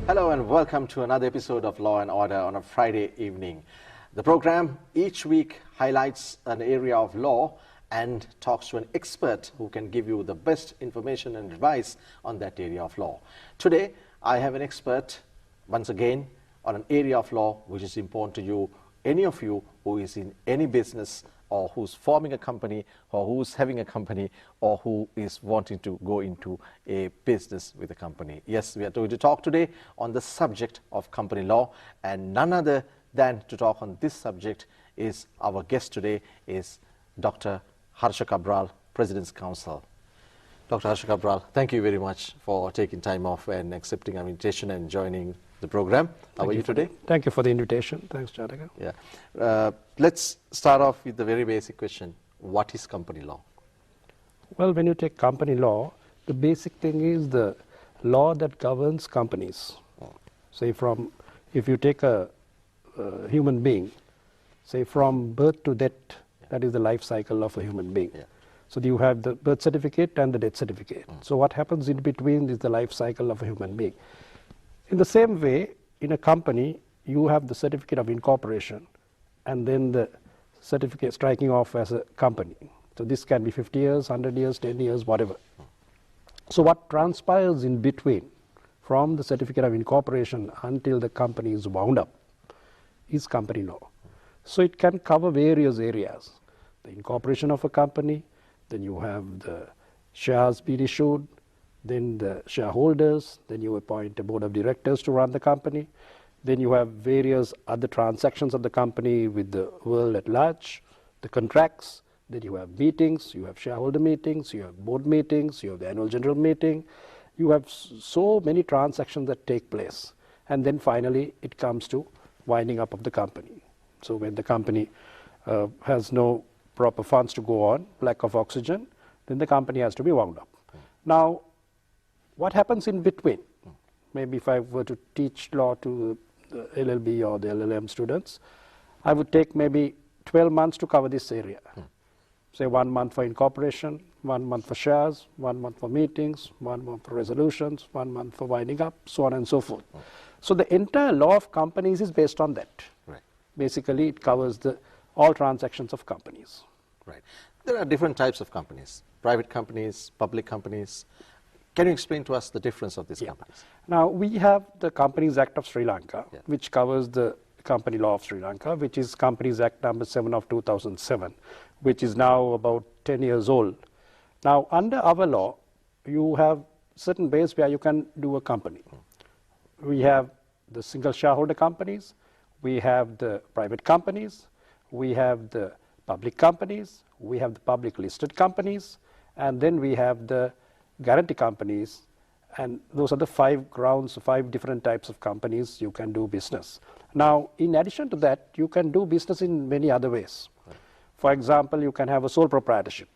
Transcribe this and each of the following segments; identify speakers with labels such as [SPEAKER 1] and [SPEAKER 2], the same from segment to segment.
[SPEAKER 1] Hello and welcome to another episode of Law and Order on a Friday evening. The program each week highlights an area of law and talks to an expert who can give you the best information and advice on that area of law. Today, I have an expert, once again, on an area of law which is important to you, any of you who is in any business or who's forming a company or who's having a company or who is wanting to go into a business with a company. Yes, we are going to talk today on the subject of company law, and none other than to talk on this subject is our guest today is Dr. Harsha Cabral, President's Counsel. Dr. Harsha Cabral, thank you very much for taking time off and accepting our invitation and joining the program. How are you today?
[SPEAKER 2] Thank you for the invitation. Thanks, Chanakya.
[SPEAKER 1] Yeah. Let's start off with the very basic question. What is company law?
[SPEAKER 2] Well, when you take company law, the basic thing is the law that governs companies. Say if you take a human being, say from birth to death, that is the life cycle of a human being.
[SPEAKER 1] Yeah.
[SPEAKER 2] So you have the birth certificate and the death certificate. So what happens in between is the life cycle of a human being. In the same way, in a company, you have the certificate of incorporation and then the certificate striking off as a company. So this can be 50 years, 100 years, 10 years, whatever. So what transpires in between from the certificate of incorporation until the company is wound up is company law. So it can cover various areas. The incorporation of a company, then you have the shares being issued, then the shareholders, then you appoint a board of directors to run the company, then you have various other transactions of the company with the world at large, the contracts, then you have meetings, you have shareholder meetings, you have board meetings, you have the annual general meeting, you have so many transactions that take place. And then finally it comes to winding up of the company. So when the company has no proper funds to go on, lack of oxygen, then the company has to be wound up. Now, what happens in between? Maybe if I were to teach law to the LLB or the LLM students, I would take maybe 12 months to cover this area. Say 1 month for incorporation, 1 month for shares, 1 month for meetings, 1 month for resolutions, 1 month for winding up, so on and so forth. So the entire law of companies is based on that.
[SPEAKER 1] Right.
[SPEAKER 2] Basically, it covers all transactions of companies.
[SPEAKER 1] Right. There are different types of companies, private companies, public companies. Can you explain to us the difference of these companies?
[SPEAKER 2] Now, we have the Companies Act of Sri Lanka, which covers the company law of Sri Lanka, which is Companies Act number 7 of 2007, which is now about 10 years old. Now, under our law, you have certain ways where you can do a company. We have the single shareholder companies, we have the private companies, we have the public companies, we have the public listed companies, and then we have the guarantee companies, and those are the 5 grounds, 5 different types of companies you can do business. Now, in addition to that, you can do business in many other ways. For example, you can have a sole proprietorship,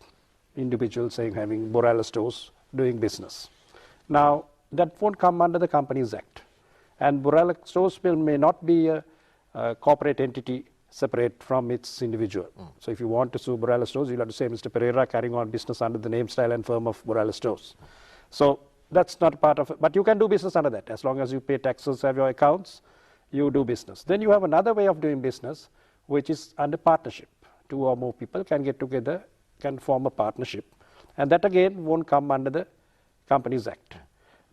[SPEAKER 2] individual saying having Borala stores doing business. Now, that won't come under the Companies Act, and Borala stores may not be a corporate entity separate from its individual. So if you want to sue Borala Stores, you'll have to say Mr. Pereira carrying on business under the name, style and firm of Borala Stores. So that's not part of it, but you can do business under that. As long as you pay taxes, have your accounts, you do business. Then you have another way of doing business, which is under partnership. 2 or more people can get together, can form a partnership. And that again won't come under the Companies Act.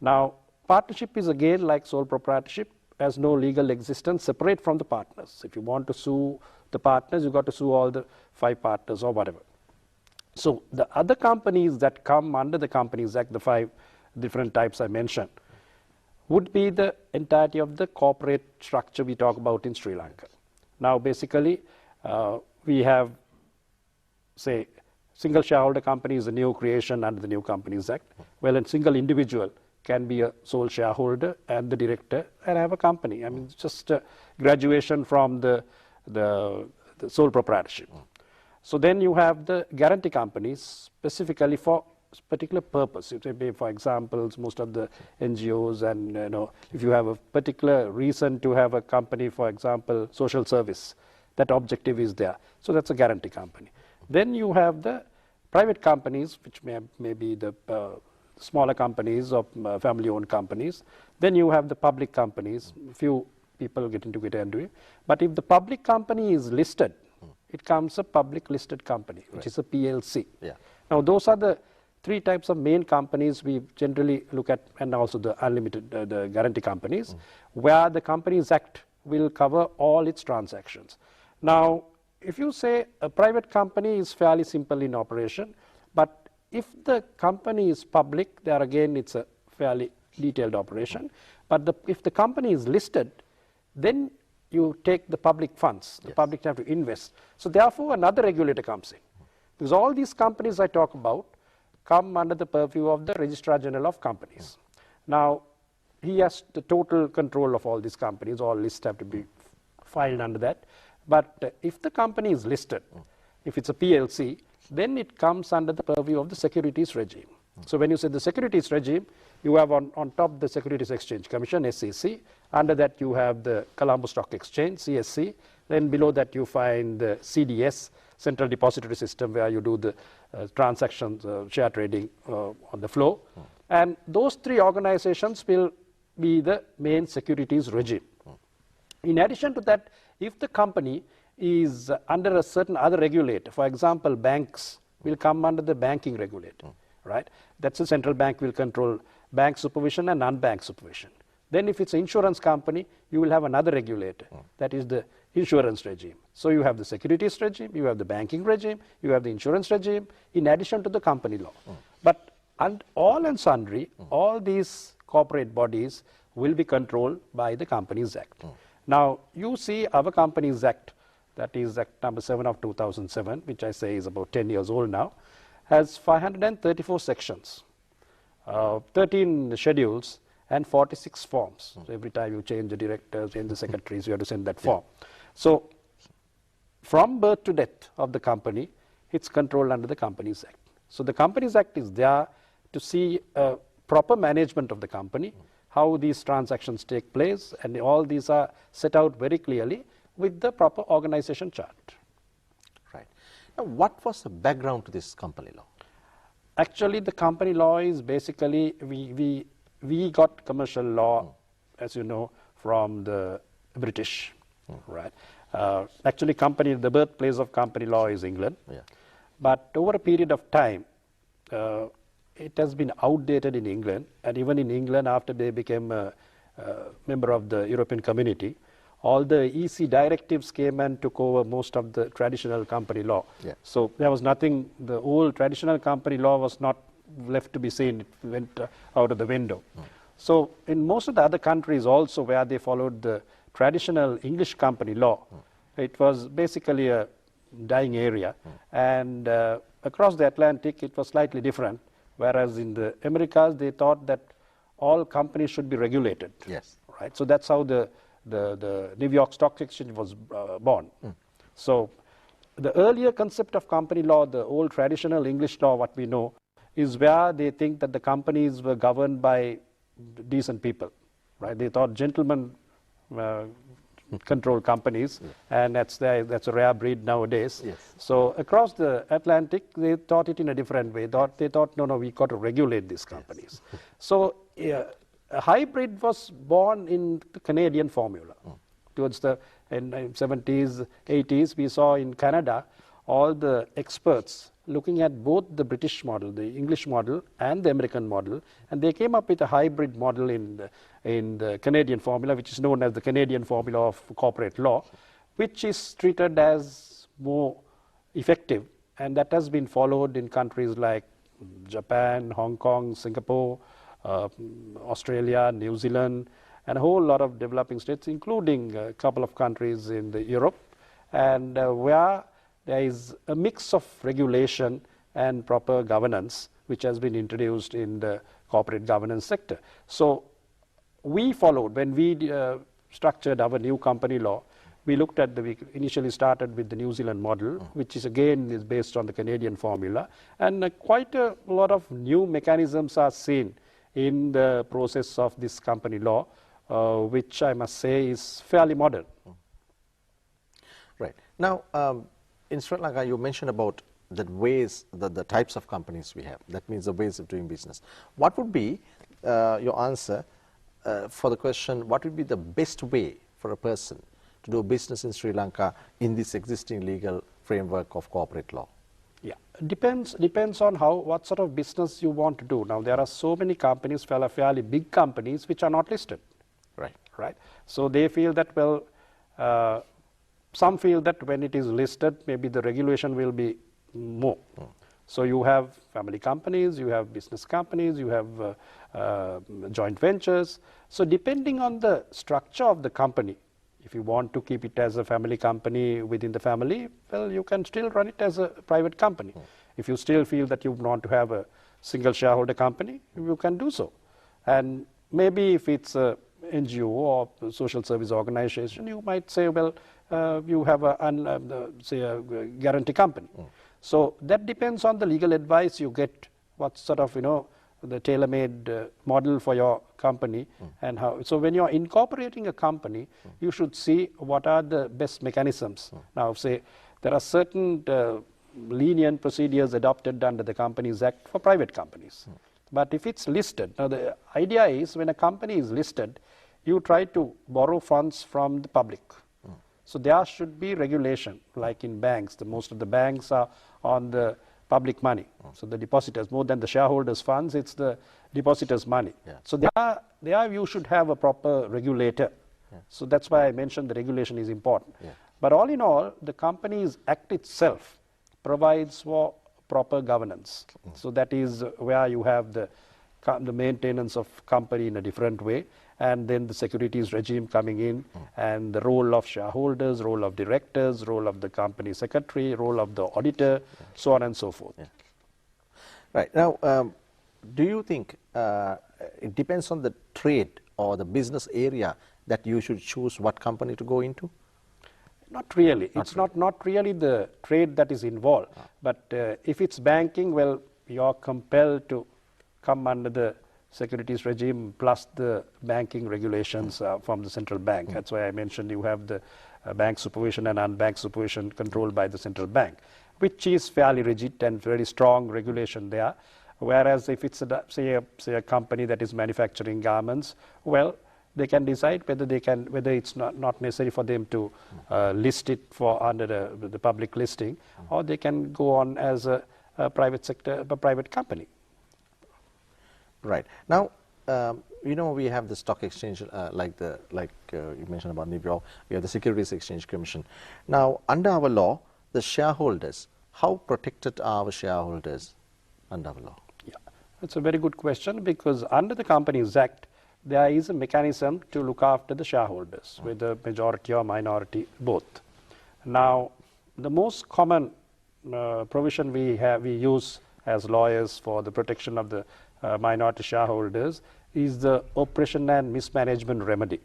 [SPEAKER 2] Now, partnership is again like sole proprietorship, has no legal existence separate from the partners. If you want to sue the partners, you've got to sue all the 5 partners or whatever. So the other companies that come under the Companies Act, the 5 different types I mentioned, would be the entirety of the corporate structure we talk about in Sri Lanka. Now basically, we have, say, single shareholder company is a new creation under the new Companies Act. Well, a single individual can be a sole shareholder and the director and have a company. I mean, it's just a graduation from the sole proprietorship. So then you have the guarantee companies specifically for particular purpose. For example, most of the NGOs and if you have a particular reason to have a company, for example, social service, that objective is there. So that's a guarantee company. Then you have the private companies, which may be the smaller companies or family-owned companies. Then you have the public companies, few people get into it. But if the public company is listed, it comes a public listed company, which is a PLC.
[SPEAKER 1] Yeah.
[SPEAKER 2] Now, those are the three types of main companies we generally look at, and also the unlimited, the guarantee companies, where the Companies Act will cover all its transactions. Now, if you say a private company is fairly simple in operation, but if the company is public, there again it's a fairly detailed operation. But if the company is listed, then you take the public funds, the public have to invest. So therefore, another regulator comes in. Because all these companies I talk about come under the purview of the Registrar General of Companies. Now, he has the total control of all these companies. All lists have to be filed under that. But if the company is listed, if it's a PLC, then it comes under the purview of the securities regime. So when you say the securities regime, you have on top the Securities Exchange Commission, SEC. Under that you have the Colombo Stock Exchange, CSC. Then below that you find the CDS, Central Depository System, where you do the transactions, share trading on the floor. And those three organizations will be the main securities regime. In addition to that, if the company is under a certain other regulator, for example, banks will come under the banking regulator, right? That's the central bank will control bank supervision and unbanked supervision. Then if it's an insurance company, you will have another regulator, that is the insurance regime. So you have the securities regime, you have the banking regime, you have the insurance regime, in addition to the company law. But all and sundry, all these corporate bodies will be controlled by the Companies Act. Now, you see our Companies Act, that is Act number 7 of 2007, which I say is about 10 years old now, has 534 sections, 13 schedules, and 46 forms. So every time you change the directors, change the secretaries, you have to send that form. So from birth to death of the company, it's controlled under the Companies Act. So the Companies Act is there to see proper management of the company, how these transactions take place, and all these are set out very clearly with the proper organization chart.
[SPEAKER 1] Right. Now, what was the background to this company law?
[SPEAKER 2] Actually, the company law is basically, we got commercial law, as you know, from the British, right? Actually, the birthplace of company law is England. Yeah. But over a period of time, it has been outdated in England, and even in England, after they became a member of the European Community, all the EC directives came and took over most of the traditional company law. Yeah. So there was nothing, the old traditional company law was not left to be seen, it went out of the window. So in most of the other countries also where they followed the traditional English company law, it was basically a dying area, and across the Atlantic it was slightly different, whereas in the Americas they thought that all companies should be regulated. Yes. Right? So that's how the New York Stock Exchange was born. So the earlier concept of company law, the old traditional English law, what we know, is where they think that the companies were governed by decent people, right? They thought gentlemen control companies, and that's a rare breed nowadays. Yes. So across the Atlantic, they thought it in a different way. They thought, no, we got to regulate these companies. Yes. So a hybrid was born in the Canadian formula. Towards the in 70s, 80s, we saw in Canada all the experts looking at both the British model, the English model, and the American model, and they came up with a hybrid model in the Canadian formula, which is known as the Canadian formula of corporate law, which is treated as more effective, and that has been followed in countries like Japan, Hong Kong, Singapore, Australia, New Zealand, and a whole lot of developing states, including a couple of countries in Europe, and where there is a mix of regulation and proper governance which has been introduced in the corporate governance sector. So we followed, when we structured our new company law, we looked at we initially started with the New Zealand model, which is again based on the Canadian formula, and quite a lot of new mechanisms are seen in the process of this company law, which I must say is fairly modern.
[SPEAKER 1] Right. Now, in Sri Lanka, you mentioned about the ways, the types of companies we have. That means the ways of doing business. What would be your answer for the question, what would be the best way for a person to do business in Sri Lanka in this existing legal framework of corporate law?
[SPEAKER 2] Yeah, depends on what sort of business you want to do. Now, there are so many companies, fairly big companies, which are not listed. Right. So they feel that, well, some feel that when it is listed, maybe the regulation will be more. So you have family companies, you have business companies, you have joint ventures. So depending on the structure of the company, if you want to keep it as a family company within the family, well, you can still run it as a private company. If you still feel that you want to have a single shareholder company, you can do so. And maybe if it's a NGO or social service organization, you might say, well, you have say a guarantee company. So that depends on the legal advice you get, what sort of, the tailor-made model for your company and how. So when you're incorporating a company, you should see what are the best mechanisms. Now, say there are certain lenient procedures adopted under the Companies Act for private companies. But if it's listed, now the idea is when a company is listed, you try to borrow funds from the public. So there should be regulation, like in banks. Most of the banks are on the public money. So the depositors, more than the shareholders' funds, it's the depositors' money. So there you should have a proper regulator. So that's why I mentioned the regulation is important. But all in all, the Companies Act itself provides for proper governance. So that is where you have the maintenance of company in a different way, and then the securities regime coming in, and the role of shareholders, role of directors, role of the company secretary, role of the auditor, so on and so forth.
[SPEAKER 1] Right. Now, do you think it depends on the trade or the business area that you should choose what company to go into?
[SPEAKER 2] Not really. It's not really the trade that is involved. But if it's banking, well, you're compelled to come under the securities regime plus the banking regulations from the central bank. That's why I mentioned you have the bank supervision and unbanked supervision controlled by the central bank, which is fairly rigid and very strong regulation there. Whereas if it's say a company that is manufacturing garments, well, they can decide whether it's not necessary for them to list it for under the public listing, or they can go on as a private company.
[SPEAKER 1] Right. Now, we have the stock exchange, like you mentioned about New York, we have the Securities Exchange Commission. Now, under our law, the shareholders, how protected are our shareholders under our law?
[SPEAKER 2] Yeah, that's a very good question, because under the Companies Act, there is a mechanism to look after the shareholders, whether majority or minority, both. Now, the most common provision we use as lawyers for the protection of the minority shareholders is the oppression and mismanagement remedy,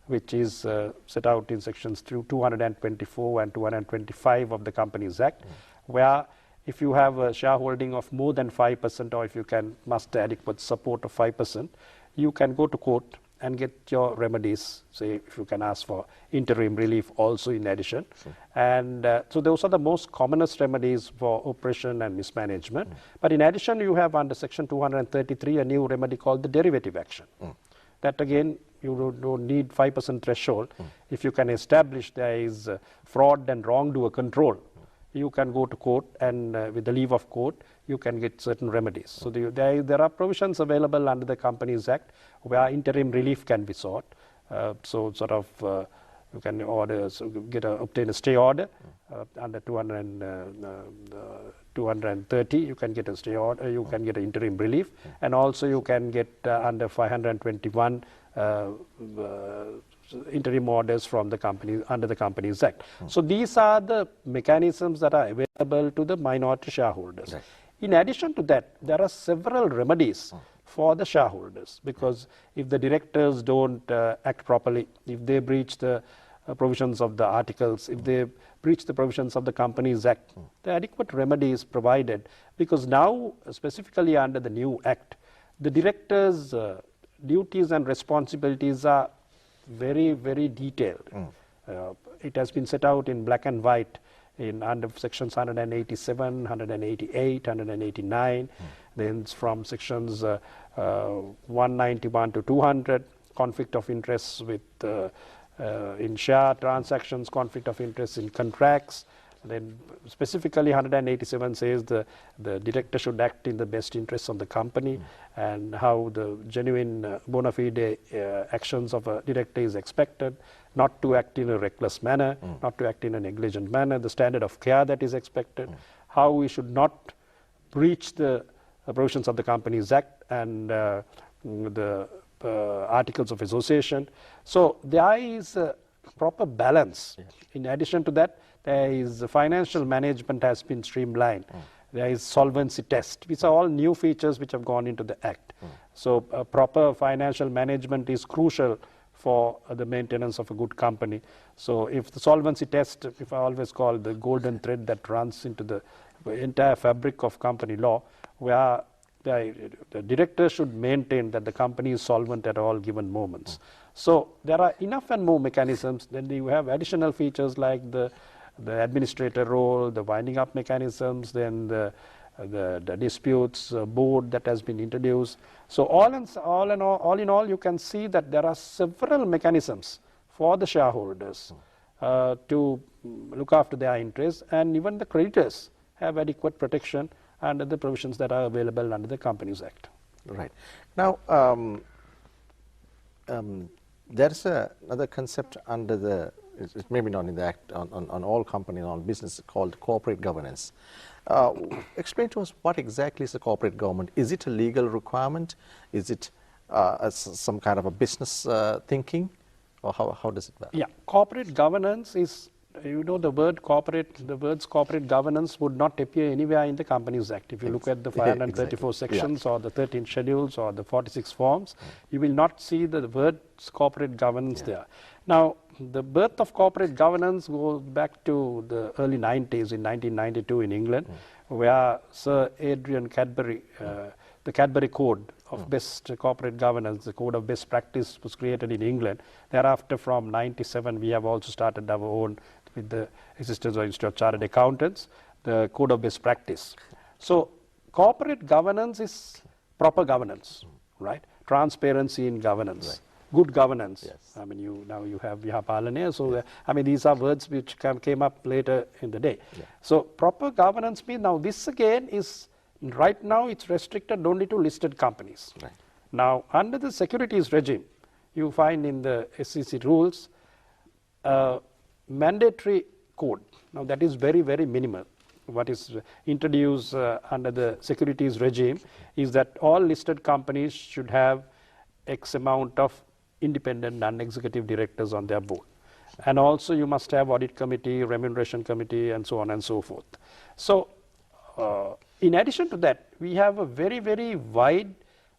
[SPEAKER 2] which is set out in sections 224 and 225 of the Companies Act, where if you have a shareholding of more than 5%, or if you can muster adequate support of 5%, you can go to court and get your remedies. Say if you can ask for interim relief also in addition. And so those are the most commonest remedies for oppression and mismanagement. But in addition, you have under section 233 a new remedy called the derivative action. That again, you don't need 5% threshold. If you can establish there is fraud and wrongdoer control, you can go to court, and with the leave of court, you can get certain remedies. So there are provisions available under the Companies Act where interim relief can be sought. So sort of you can obtain a stay order under 230. You can get a stay order. You can get an interim relief, and also you can get under 521. Interim orders from the company under the Companies Act. So these are the mechanisms that are available to the minority shareholders. In addition to that, there are several remedies for the shareholders, because if the directors don't act properly, if they breach the provisions of the articles, if they breach the provisions of the Companies Act, the adequate remedy is provided, because now, specifically under the new Act, the directors' duties and responsibilities are very, very detailed. It has been set out in black and white in under sections 187, 188, 189. Then from sections 191 to 200, conflict of interests with in share transactions, conflict of interest in contracts. Then specifically 187 says the director should act in the best interests of the company, and how the genuine bona fide actions of a director is expected, not to act in a reckless manner, not to act in a negligent manner, the standard of care that is expected, how we should not breach the provisions of the Companies Act and the articles of association. So there is a proper balance. In addition to that, there is financial management has been streamlined. There is solvency test. These are all new features which have gone into the Act. So proper financial management is crucial for the maintenance of a good company. So if the solvency test, if I always call the golden thread that runs into the entire fabric of company law, where the director should maintain that the company is solvent at all given moments. So there are enough and more mechanisms. Then you have additional features like the administrator role, the winding up mechanisms, then the disputes board that has been introduced. So all in all, you can see that there are several mechanisms for the shareholders to look after their interests, and even the creditors have adequate protection under the provisions that are available under the Companies Act.
[SPEAKER 1] Right. Now, there is another concept under the, it's maybe not in the Act, on all companies, on business, called corporate governance. Explain to us what exactly is the corporate governance. Is it a legal requirement? Is it some kind of a business thinking? Or how does it work?
[SPEAKER 2] Yeah, corporate governance is, you know, the words corporate governance would not appear anywhere in the Companies Act. If you look at the 534 sections or the 13 schedules or the 46 forms, you will not see the words corporate governance there. Now, the birth of corporate governance goes back to the early 90s, in 1992 in England, where Sir Adrian Cadbury, the Cadbury Code of Best Corporate Governance, the Code of Best Practice, was created in England. Thereafter, from 97, we have also started our own, with the assistance of Institute of Chartered Accountants, the Code of Best Practice. So corporate governance is proper governance, right? Transparency in governance, good governance. I mean, you have Vihapalanaya, so I mean, these are words which came up later in the day. So proper governance means, now this again is, right now it's restricted only to listed companies. Now, under the securities regime, you find in the SEC rules mandatory code. Now that is very, very minimal. What is introduced under the securities regime is that all listed companies should have X amount of independent non-executive directors on their board. And also you must have audit committee, remuneration committee, and so on and so forth. So in addition to that, we have a very, very wide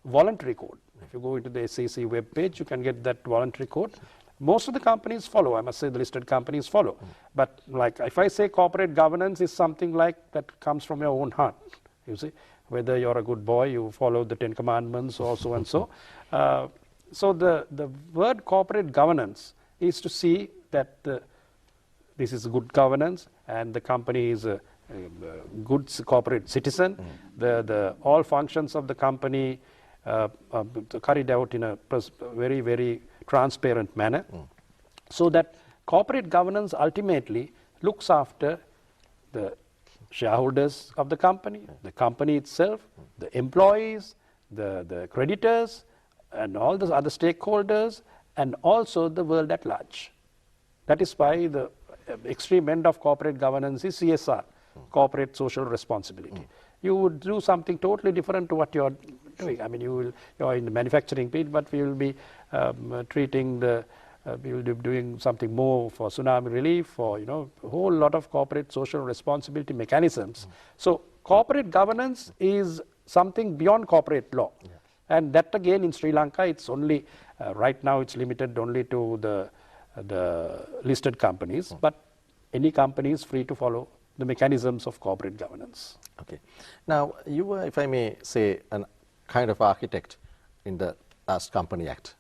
[SPEAKER 2] voluntary code. If you go into the SEC web page, you can get that voluntary code. Most of the companies follow, I must say the listed companies follow. But like if I say corporate governance is something like that comes from your own heart, you see, whether you're a good boy, you follow the 10 Commandments or so and so. So the word corporate governance is to see that this is a good governance and the company is a good corporate citizen. All functions of the company carried out in a very, very transparent manner, so that corporate governance ultimately looks after the shareholders of the company itself, the employees, the creditors, and all the other stakeholders, and also the world at large. That is why the extreme end of corporate governance is CSR, corporate social responsibility. You would do something totally different to what you're doing. I mean, you're in the manufacturing field, but we will be we will be doing something more for tsunami relief, or a whole lot of corporate social responsibility mechanisms. So corporate governance is something beyond corporate law. And that again in Sri Lanka, it's only, right now it's limited only to the listed companies, but any company is free to follow the mechanisms of corporate governance.
[SPEAKER 1] Okay. Now, you were, if I may say, a kind of architect in the last Company Act.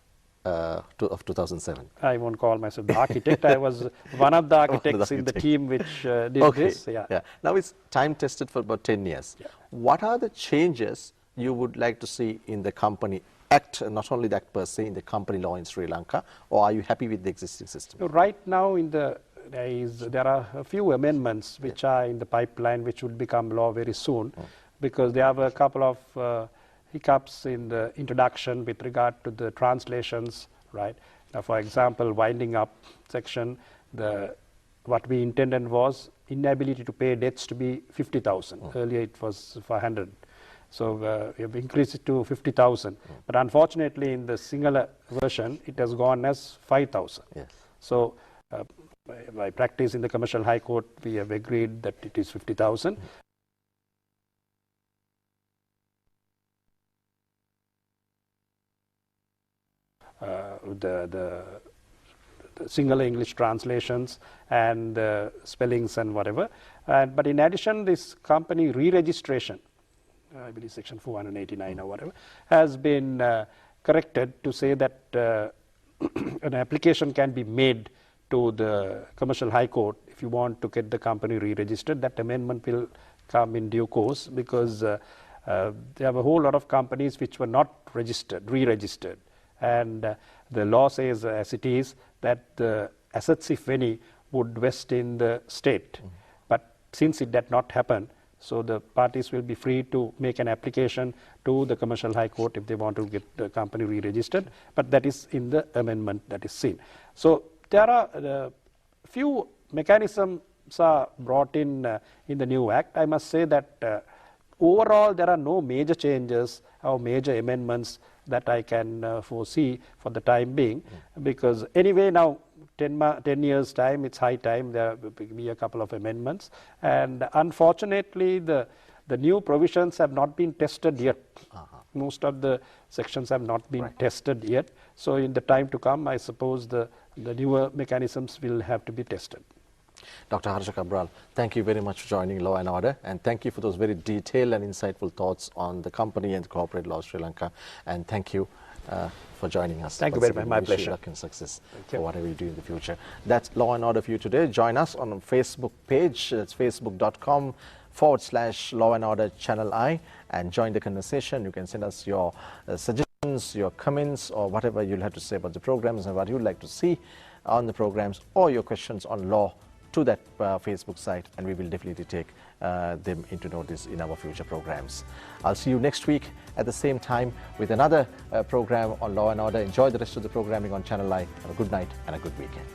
[SPEAKER 1] of 2007?
[SPEAKER 2] I won't call myself the architect. I was one of the architects in the team which did this.
[SPEAKER 1] Yeah. Now it's time tested for about 10 years.
[SPEAKER 2] Yeah.
[SPEAKER 1] What are the changes you would like to see in the company act, not only the act per se, in the company law in Sri Lanka, or are you happy with the existing system?
[SPEAKER 2] So right now there are a few amendments which are in the pipeline which will become law very soon, because there are a couple of hiccups in the introduction with regard to the translations, right? Now, for example, winding up section, what we intended was inability to pay debts to be 50,000. Earlier it was 500. So we have increased it to 50,000. But unfortunately, in the singular version, it has gone as 5,000.
[SPEAKER 1] Yes.
[SPEAKER 2] So by practice in the Commercial High Court, we have agreed that it is 50,000. The single English translations and spellings and whatever. But in addition, this company re-registration, I believe section 489 or whatever, has been corrected to say that an application can be made to the Commercial High Court if you want to get the company re-registered. That amendment will come in due course, because there have a whole lot of companies which were not registered, re-registered. And the law says, as it is, that the assets, if any, would vest in the state. But since it did not happen, so the parties will be free to make an application to the Commercial High Court if they want to get the company re-registered. But that is in the amendment that is seen. So there are few mechanisms are brought in the new act. I must say that overall there are no major changes or major amendments that I can foresee for the time being, because anyway now 10 years time, it's high time there will be a couple of amendments, and unfortunately the new provisions have not been tested yet. Most of the sections have not been tested yet, so in the time to come I suppose the newer mechanisms will have to be tested.
[SPEAKER 1] Dr. Harsha Cabral, thank you very much for joining Law and Order, and thank you for those very detailed and insightful thoughts on the company and corporate law of Sri Lanka, and thank you for joining us.
[SPEAKER 2] Thank you very much. My pleasure.
[SPEAKER 1] Luck and success for whatever you do in the future. That's Law and Order for you today. Join us on our Facebook page. It's facebook.com/Law and Order Channel I, and join the conversation. You can send us your suggestions, your comments, or whatever you'll have to say about the programs and what you'd like to see on the programs, or your questions on law to that Facebook site, and we will definitely take them into notice in our future programs. I'll see you next week at the same time with another program on Law and Order. Enjoy the rest of the programming on Channel I. Have a good night and a good weekend.